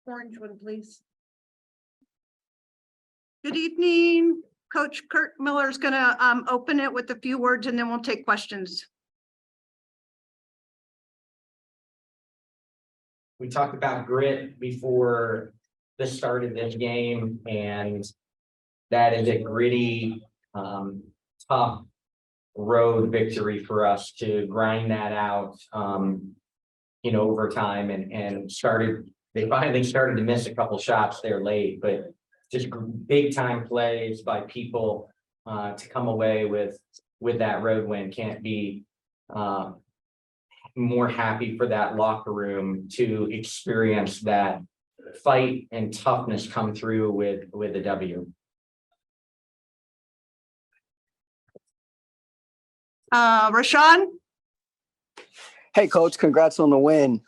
Orange one, please. Good evening. Coach Curt Miller is going to open it with a few words and then we'll take questions. We talked about grit before the start of this game, and that is a gritty, tough road victory for us to grind that out, over time and they finally started to miss a couple shots there late, but just big time plays by people to come away with that road win. Can't be more happy for that locker room to experience that fight and toughness come through with a W. Rashawn. Hey, Coach, congrats on the win.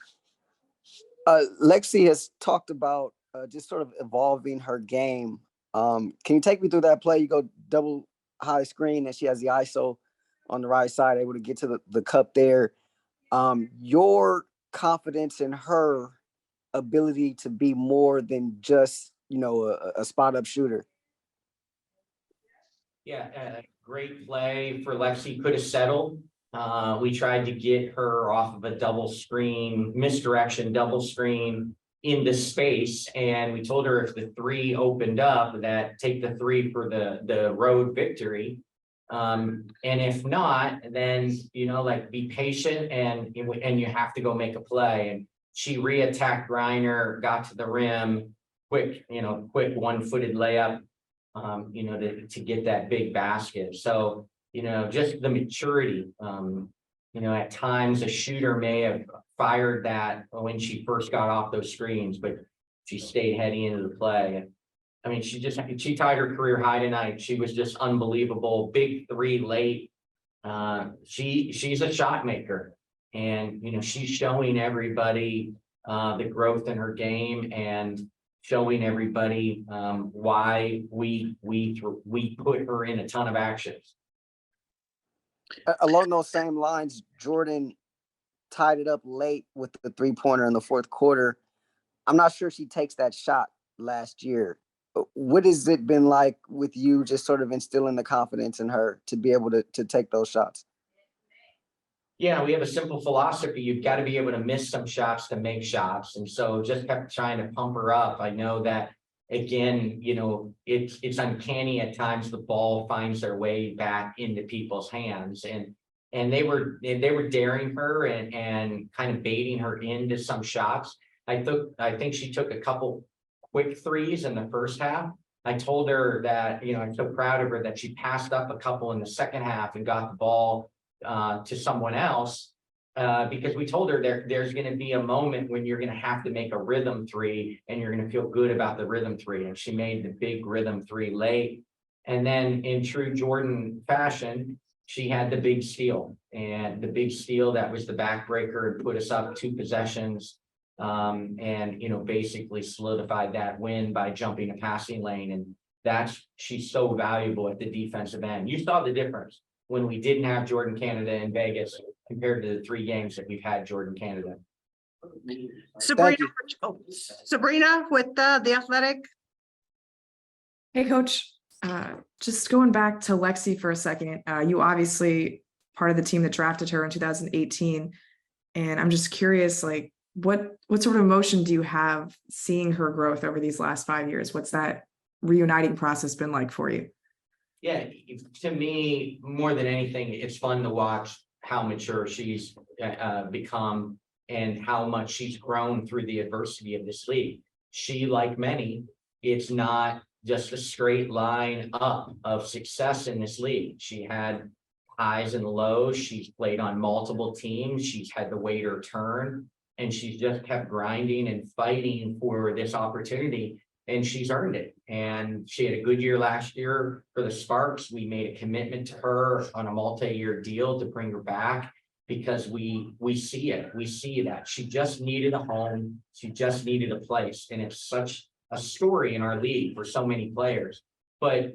Lexi has talked about just sort of evolving her game. Can you take me through that play? You go double high screen and she has the ISO on the right side, able to get to the cup there. Your confidence in her ability to be more than just, a spot up shooter. Yeah, great play for Lexi. Could have settled. We tried to get her off of a double screen, misdirection, double screen into space. And we told her if the three opened up, that take the three for the road victory. And if not, then, be patient and you have to go make a play. And she re-attacked Reiner, got to the rim, quick 1-footed layup, to get that big basket. So, just the maturity, at times a shooter may have fired that when she first got off those screens, but she stayed heading into the play. I mean, she tied her career high tonight. She was just unbelievable. Big three late. She's a shot maker, and she's showing everybody the growth in her game and showing everybody why we put her in a ton of actions. Along those same lines, Jordan tied it up late with the 3-pointer in the fourth quarter. I'm not sure she takes that shot last year. What has it been like with you just sort of instilling the confidence in her to be able to take those shots? Yeah, we have a simple philosophy. You've got to be able to miss some shots to make shots. And so just kept trying to pump her up. I know that, again, it's uncanny at times the ball finds their way back into people's hands. And they were daring her and kind of baiting her into some shots. I think she took a couple quick threes in the first half. I told her that, I'm so proud of her that she passed up a couple in the second half and got the ball to someone else, because we told her there's going to be a moment when you're going to have to make a rhythm three and you're going to feel good about the rhythm three. And she made the big rhythm three late. And then in true Jordan fashion, she had the big steal, and the big steal that was the backbreaker and put us up 2 possessions. And basically solidified that win by jumping a passing lane. And she's so valuable at the defensive end. You saw the difference when we didn't have Jordan Canada in Vegas compared to the 3 games that we've had Jordan Canada. Sabrina with the Athletic. Hey, Coach. Just going back to Lexi for a second. You obviously part of the team that drafted her in 2018, and I'm just curious, what sort of emotion do you have seeing her growth over these last 5 years? What's that reuniting process been like for you? Yeah, to me, more than anything, it's fun to watch how mature she's become and how much she's grown through the adversity of this league. She, like many, it's not just a straight line up of success in this league. She had highs and lows. She's played on multiple teams. She's had to wait her turn. And she's just kept grinding and fighting for this opportunity, and she's earned it. And she had a good year last year for the Sparks. We made a commitment to her on a multi-year deal to bring her back because we see it. We see that she just needed a home. She just needed a place. And it's such a story in our league for so many players. But,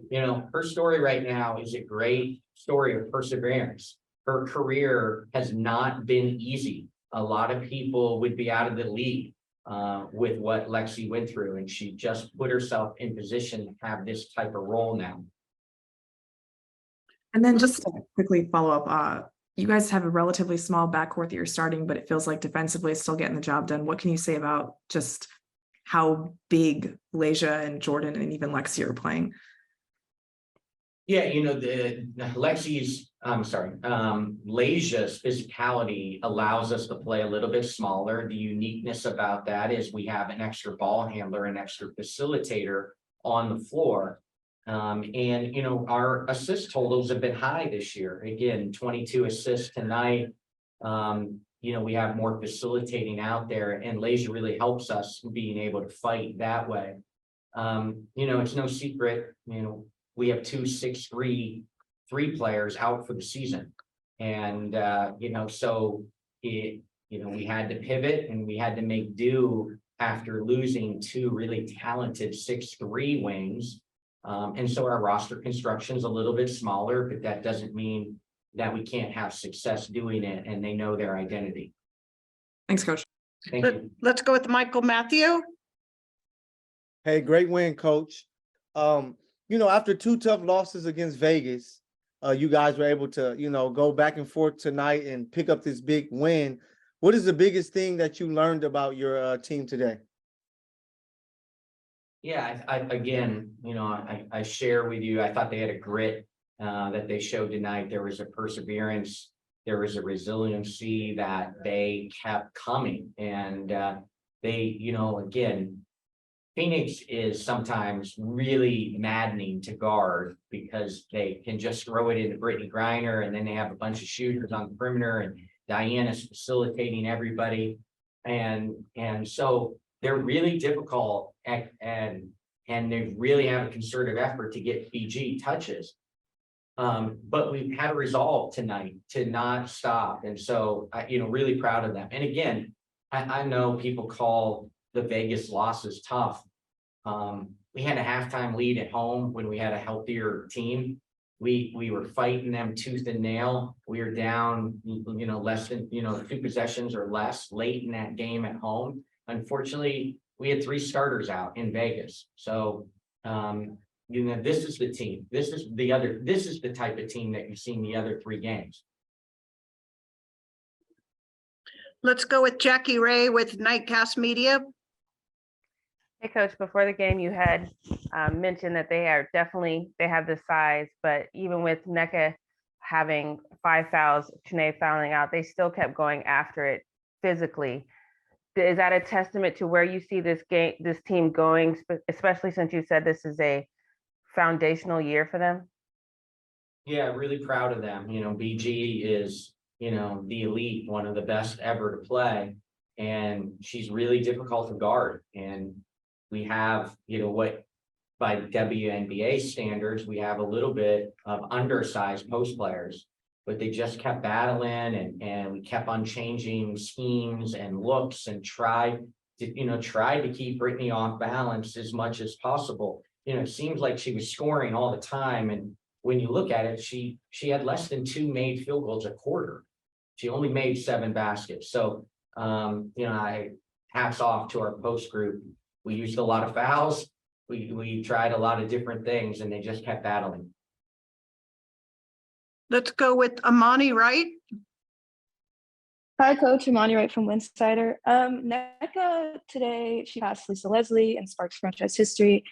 her story right now is a great story of perseverance. Her career has not been easy. A lot of people would be out of the league with what Lexi went through, and she just put herself in position to have this type of role now. And then just to quickly follow up, you guys have a relatively small backcourt that you're starting, but it feels like defensively it's still getting the job done. What can you say about just how big Leja and Jordan and even Lexi are playing? Yeah, you know, Leja's physicality allows us to play a little bit smaller. The uniqueness about that is we have an extra ball handler, an extra facilitator on the floor. And, you know, our assist totals have been high this year. Again, 22 assists tonight. You know, we have more facilitating out there, and Leja really helps us being able to fight that way. You know, it's no secret, you know, we have 2 6'3" players out for the season. And, you know, so you know, we had to pivot and we had to make do after losing 2 really talented 6'3" wings. And so our roster construction is a little bit smaller, but that doesn't mean that we can't have success doing it, and they know their identity. Thanks, Coach. Thank you. Let's go with Michael Matthew. Hey, great win, Coach. You know, after 2 tough losses against Vegas, you guys were able to, you know, go back and forth tonight and pick up this big win. What is the biggest thing that you learned about your team today? Yeah, I again, you know, I share with you, I thought they had a grit that they showed tonight. There was a perseverance, there was a resiliency that they kept coming. And they, you know, again, Phoenix is sometimes really maddening to guard because they can just throw it into Brittany Griner, and then they have a bunch of shooters on the perimeter, and Diana's facilitating everybody. And so they're really difficult and they really have a concerted effort to get BG touches. But we've had a resolve tonight to not stop. And so you know, really proud of them. And again, I know people call the Vegas losses tough. We had a halftime lead at home when we had a healthier team. We were fighting them tooth and nail. We were down, you know, less than, you know, 2 possessions or less late in that game at home. Unfortunately, we had 3 starters out in Vegas. So, you know, this is the team. This is the type of team that you've seen the other 3 games. Let's go with Jackie Ray with Nightcast Media. Hey, Coach, before the game, you had mentioned that they have the size, but even with NECA having 5 fouls, Chene fouling out, they still kept going after it physically. Is that a testament to where you see this team going, especially since you said this is a foundational year for them? Yeah, really proud of them. You know, BG is, you know, the elite, one of the best ever to play, and she's really difficult to guard. And we have, you know, what by WNBA standards, we have a little bit of undersized post players, but they just kept battling, and we kept on changing schemes and looks and tried to keep Brittany off balance as much as possible. You know, it seems like she was scoring all the time, and when you look at it, she had less than 2 made field goals a quarter. She only made 7 baskets. So you know, hats off to our post group. We used a lot of fouls. We tried a lot of different things, and they just kept battling. Let's go with Amani Wright. Hi, Coach. Imani Wright from Winsider. NECA today, she passed Lisa Leslie and Sparks franchise history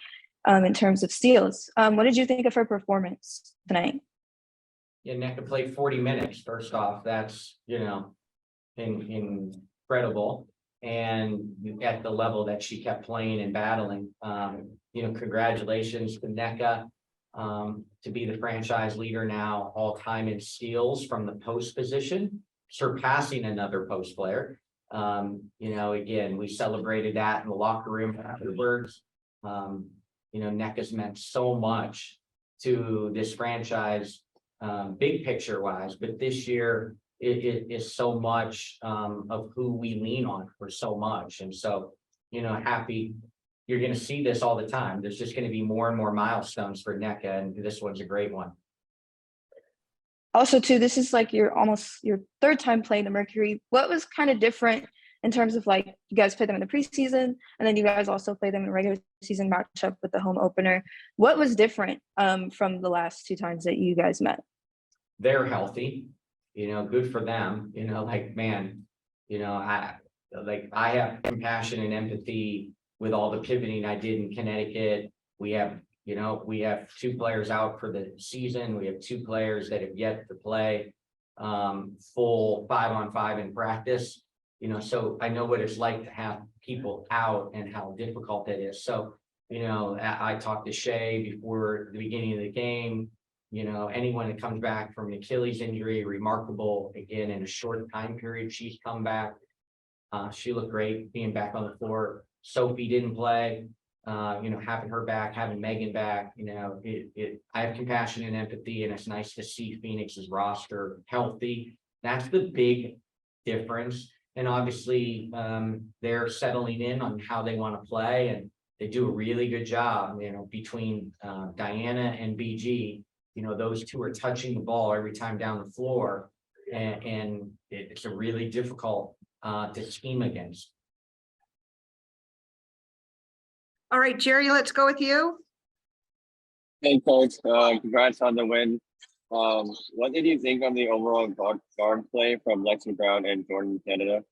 in terms of steals. What did you think of her performance tonight? Yeah, NECA played 40 minutes. First off, that's, you know, incredible. And at the level that she kept playing and battling, you know, congratulations to NECA to be the franchise leader now all time in steals from the post position, surpassing another post player. You know, again, we celebrated that in the locker room afterwards. You know, NECA's meant so much to this franchise, big picture wise, but this year it is so much of who we lean on for so much. And so, you know, happy you're going to see this all the time. There's just going to be more and more milestones for NECA, and this one's a great one. Also, too, this is like almost your 3rd time playing the Mercury. What was kind of different in terms of like you guys play them in the preseason and then you guys also play them in a regular season matchup with the home opener. What was different from the last two times that you guys met? They're healthy, good for them, man, I have compassion and empathy with all the pivoting I did in Connecticut. We have 2 players out for the season. We have 2 players that have yet to play full 5-on-5 in practice, so I know what it's like to have people out and how difficult it is. So, I talked to Shay before the beginning of the game. Anyone that comes back from an Achilles injury, remarkable. Again, in a short time period, she's come back. She looked great being back on the floor. Sophie didn't play. Having her back, having Megan back, I have compassion and empathy, and it's nice to see Phoenix's roster healthy. That's the big difference. And obviously, they're settling in on how they want to play, and they do a really good job, between Diana and BG. Those 2 are touching the ball every time down the floor, and it's a really difficult to scheme against. All right, Jerry, let's go with you. Hey, Coach. Congrats on the win. What did you think of the overall guard play from Lexi Brown and Jordan Canada?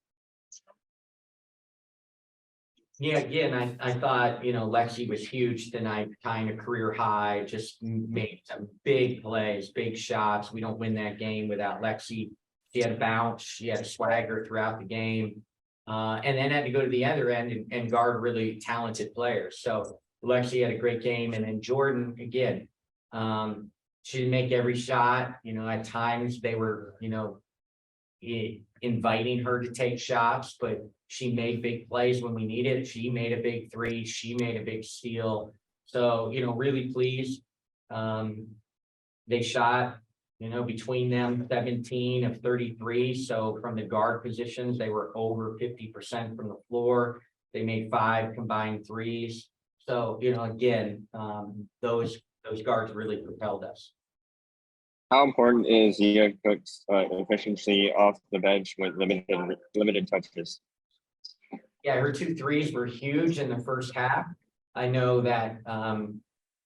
Yeah, again, I thought, Lexi was huge tonight, tying a career high, just made some big plays, big shots. We don't win that game without Lexi. She had a bounce, she had a swagger throughout the game, and then had to go to the other end and guard really talented players. So Lexi had a great game, and then Jordan, again, she didn't make every shot. At times they were, inviting her to take shots, but she made big plays when we needed it. She made a big 3. She made a big steal. So, really pleased. They shot, between them 17 of 33. So from the guard positions, they were over 50% from the floor. They made 5 combined threes. So, again, those guards really propelled us. How important is Zia Cook's efficiency off the bench with limited touches? Yeah, her 2 threes were huge in the first half. I know that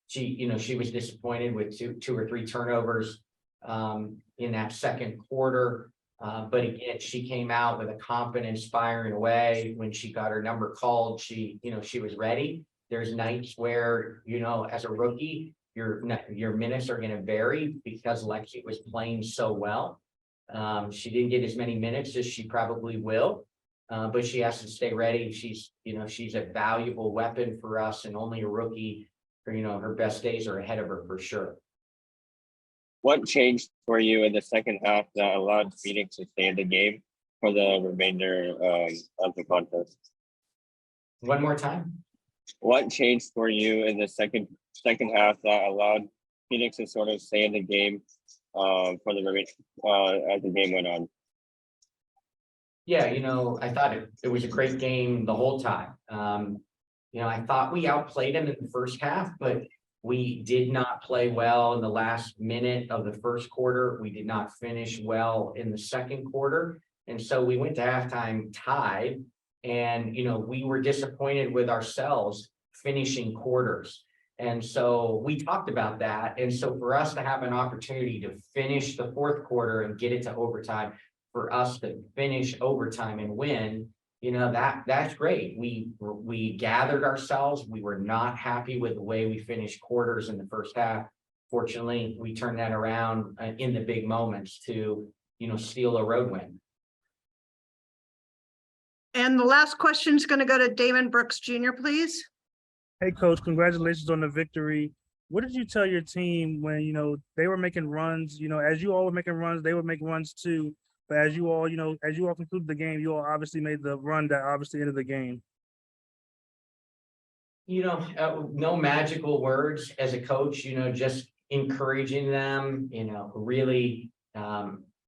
she was disappointed with two or three turnovers in that second quarter. But again, she came out with a confidence, firing away. When she got her number called, she was ready. There's nights where, as a rookie, your minutes are going to vary because Lexi was playing so well. She didn't get as many minutes as she probably will, but she has to stay ready. She's a valuable weapon for us, and only a rookie, her best days are ahead of her for sure. What changed for you in the second half that allowed Phoenix to stay in the game for the remainder of the contest? One more time. What changed for you in the second half that allowed Phoenix to sort of stay in the game for the as the game went on? Yeah, I thought it was a great game the whole time. I thought we outplayed them in the first half, but we did not play well in the last minute of the first quarter. We did not finish well in the second quarter. And so we went to halftime tied, and, we were disappointed with ourselves finishing quarters. And so we talked about that. And so for us to have an opportunity to finish the fourth quarter and get it to overtime, for us to finish overtime and win, that's great. We gathered ourselves. We were not happy with the way we finished quarters in the first half. Fortunately, we turned that around in the big moments to, steal a road win. And the last question is going to go to Damon Brooks Jr., please. Hey, Coach, congratulations on the victory. What did you tell your team when, they were making runs, as you all were making runs, they would make runs too. But as you all concluded the game, you all obviously made the run that obviously ended the game. No magical words as a coach, just encouraging them, really,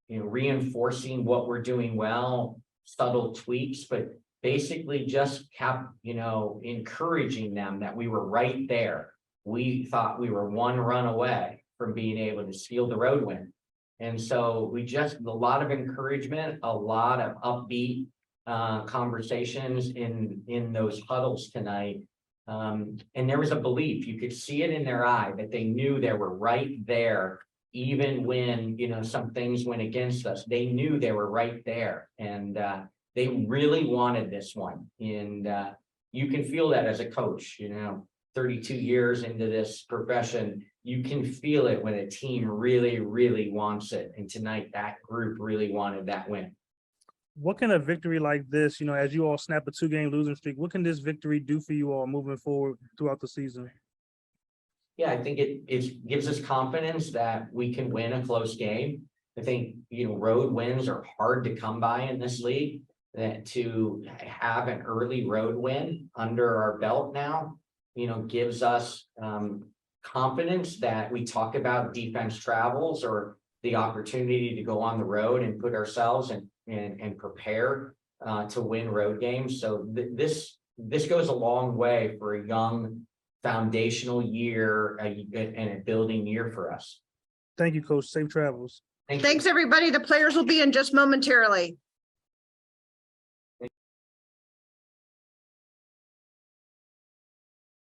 reinforcing what we're doing well, subtle tweaks, but basically just kept, encouraging them that we were right there. We thought we were one run away from being able to steal the road win. And so a lot of encouragement, a lot of upbeat conversations in those huddles tonight. And there was a belief, you could see it in their eye, that they knew they were right there, even when, you know, some things went against us. They knew they were right there, and they really wanted this one. And you can feel that as a coach, you know, 32 years into this profession, you can feel it when a team really, really wants it. And tonight, that group really wanted that win. What can a victory like this, you know, as you all snap a 2-game losing streak, what can this victory do for you all moving forward throughout the season? Yeah, I think it gives us confidence that we can win a close game. I think, you know, road wins are hard to come by in this league. That to have an early road win under our belt now, you know, gives us confidence that we talk about defense travels, or the opportunity to go on the road and put ourselves and prepare to win road games. So this goes a long way for a young foundational year and a building year for us. Thank you, Coach. Safe travels. Thank you. Thanks, everybody. The players will be in just momentarily.